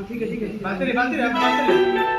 ठीक है ठीक है, बांधते रहिए बांधते रहिए बांधते रहिए।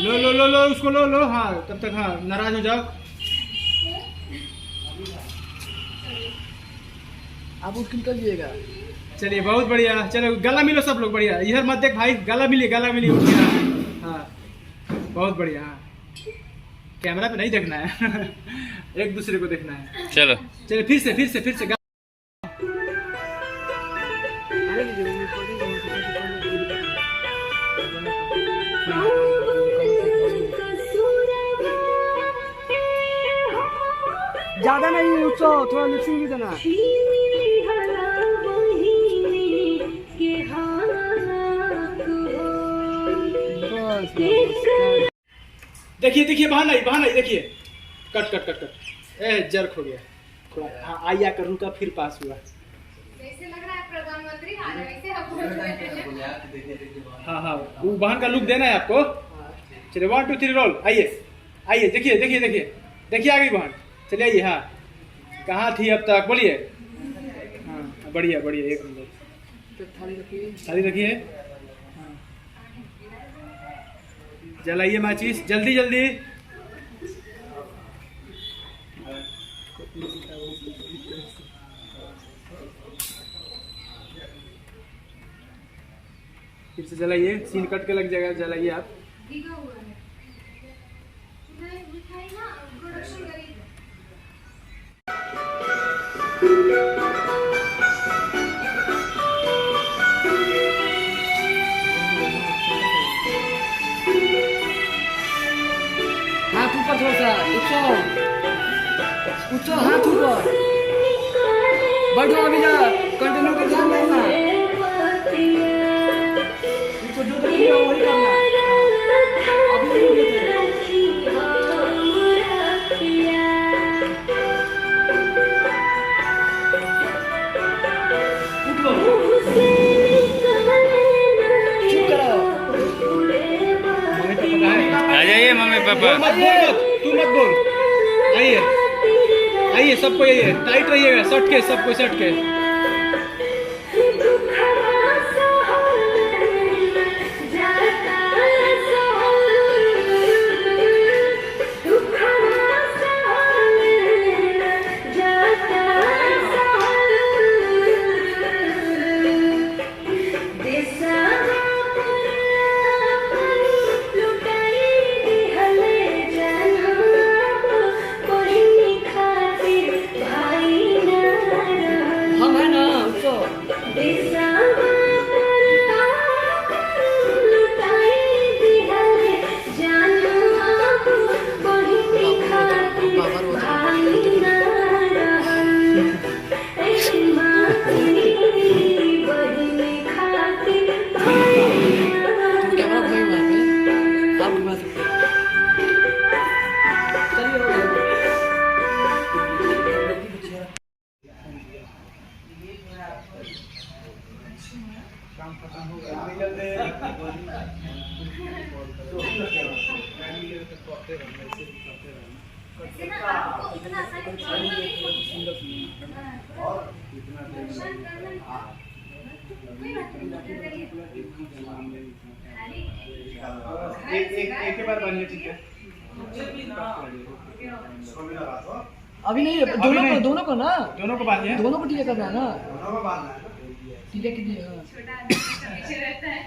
लो लो लो लो उसको लो लो, हाँ तब तक हाँ नाराज हो जाओ। आप उसको निकलिएगा। चलिए बहुत बढ़िया, चलो गला मिलो सब लोग, बढ़िया इधर मत देख भाई, गला मिलिए गला मिलिए उठ गया। हाँ बहुत बढ़िया, हाँ कैमरा पे नहीं देखना है एक दूसरे को देखना है। चलो चलिए फिर से फिर से फिर से ज्यादा नहीं उसको थोड़ा लिपसिंग भी देना। देखिए देखिए बहाना ही देखिए, cut cut cut cut, jerk हो गया थोड़ा। हाँ आया कर रुका फिर पास हुआ। जैसे लग रहा है प्रधानमंत्री आ रहे वैसे आप बोल रहे हैं। हाँ हाँ वो बहन का लुक देना है आपको। चलिए 1 2 3 रोल, आइए आइए देखिए देखिए देखिए देखिए आ गई बहन। चलिए आइए, हाँ कहाँ थी अब तक बोलिए। हाँ बढ़िया बढ़िया एक नंबर। थाली रखिए, हाँ जलाइए माचिस जल्दी जल्दी। फिर से जलाइए, सीन कट के लग जाएगा, जलाइए आप। मिठाई ना प्रोडक्शन करी। हाथ ऊपर थोड़ा सा, उच्चो हाथ ऊपर बढ़ो। अभी जा कंटिन्यू कर ध्यान रखना, इसको जो देखिए वही करना। अभी नहीं देते आ जाइए मम्मी पापा। तू मत बोल, आइए आइए सबको, आइए टाइट रहिएगा, सट के सबको सट के। इससे ना आपको इतना आसानी से एक के बाद बनिए, ठीक है। अभी नहीं, दोनों को ना, दोनों को बांधिए। दोनों को टीका करना है ना, दोनों को बांधना है। टीका कीजिए। छोटा आदमी का पीछे रहता है।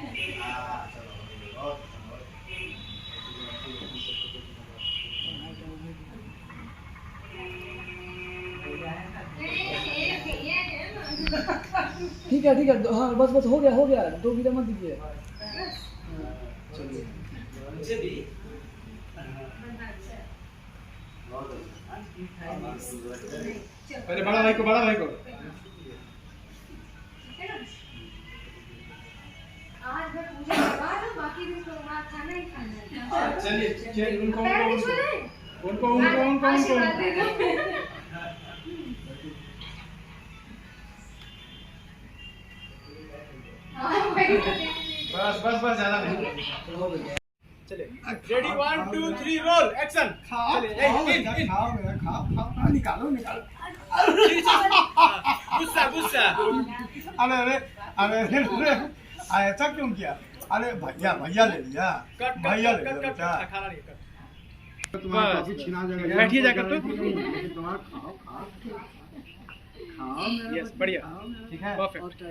ठीक है हाँ, बस हो गया, 2 वीडियो मत दीजिए। पहले बड़ा भाई को आज भर पूजा करवा दो, बाकी दिन तो वहाँ खाना ही खाना है। चलिए उनको आशीर्वाद दे दो। बस ज्यादा नहीं। चलिए रेडी 1 2 3 रोल एक्शन। चलिए खाओ मेरा, खाओ निकालो। गुस्सा। अरे ऐसा क्यों किया? अरे भैया ले लिया, भैया ले लिया बेटा। खाना नहीं कट। तुम्हारा कॉफी छीना जाएगा। बैठिए जाकर तो। तुम्हारा खाओ यस बढ़िया, ठीक है परफेक्ट।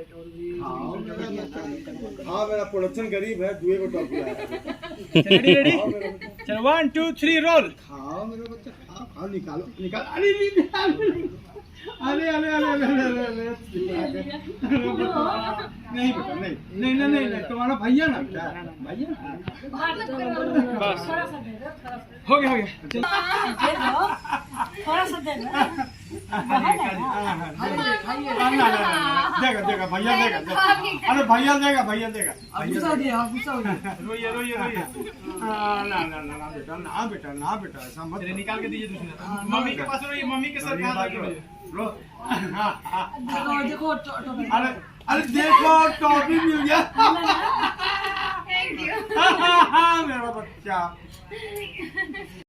हाँ मेरा प्रोडक्शन गरीब है, दुए को टॉप आया। रेडी चलो 1 2 3 रोल। खाओ मेरा बच्चा, खाओ निकालो। अरे नहीं बेटा, नहीं तुम्हारा भैया ना बेटा, भैया बस हो गया थोड़ा सा दे दो। देगा भैया देगा। अरे भैया देगा। गुस्सा हो गया। रोइए ना बेटा ऐसा मत। चलिए निकाल के दीजिए दूसरी। मम्मी के पास रोइए, मम्मी के सर पे हाथ रखिए। देखो टॉपिक। अरे देखो टॉफी मिल गया। Thank you. मेरा बच्चा